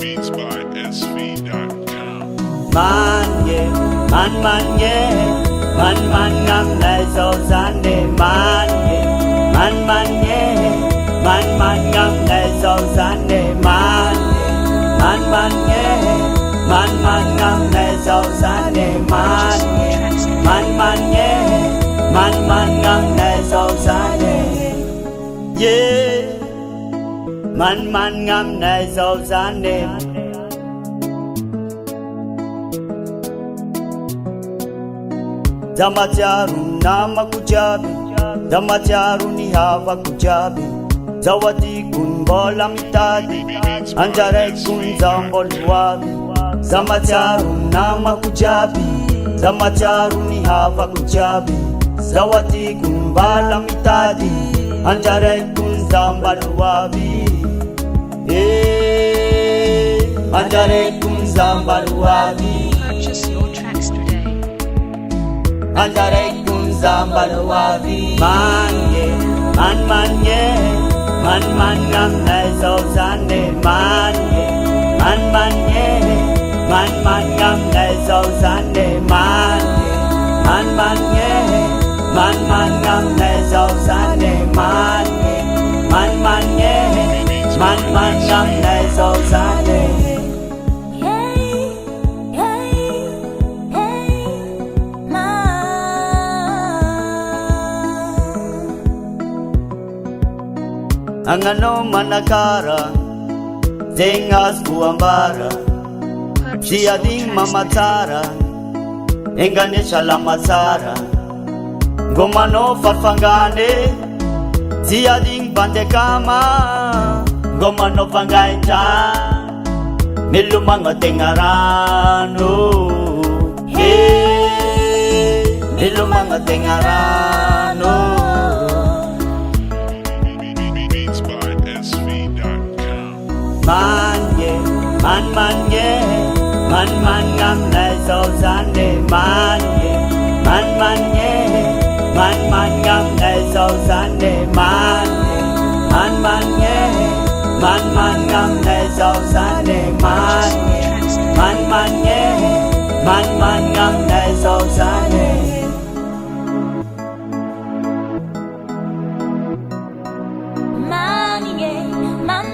Beats by SV.com. Man yeah, man yeah, man ngam lai so san de man yeah, man yeah, man ngam lai so san de man yeah, man ngam lai so san de man yeah, man ngam lai so san de yeah, man ngam lai so san de Damacharu nama kujabi, Damacharu ni hava kujabi, Zawadi kun bola mitadi, Anjare kun zambol wabi. Damacharu nama kujabi, Damacharu ni hava kujabi, Zawadi kun bola mitadi, Anjare kun zambol wabi. Anjare kun zambol wabi. Purchase your tracks today. Andare kun zambal wabi man yeah, man yeah, man ngam lai so san de man yeah, man yeah, man ngam lai so san de man yeah, man yeah, man ngam lai so san de man yeah, man yeah, man ngam lai so san de Angano manakara, zengas kuambara, siya ding mamatara, engane shalamasara, gomano fafangane, siya ding bandekama, gomano fangaita, milumanga tengarano, milumanga tengarano. Man yeah, man yeah, man ngam lai so san de man yeah, man yeah, man ngam lai so san de man yeah, man yeah, man ngam lai so san de man yeah, man yeah, man ngam lai so san de man yeah, man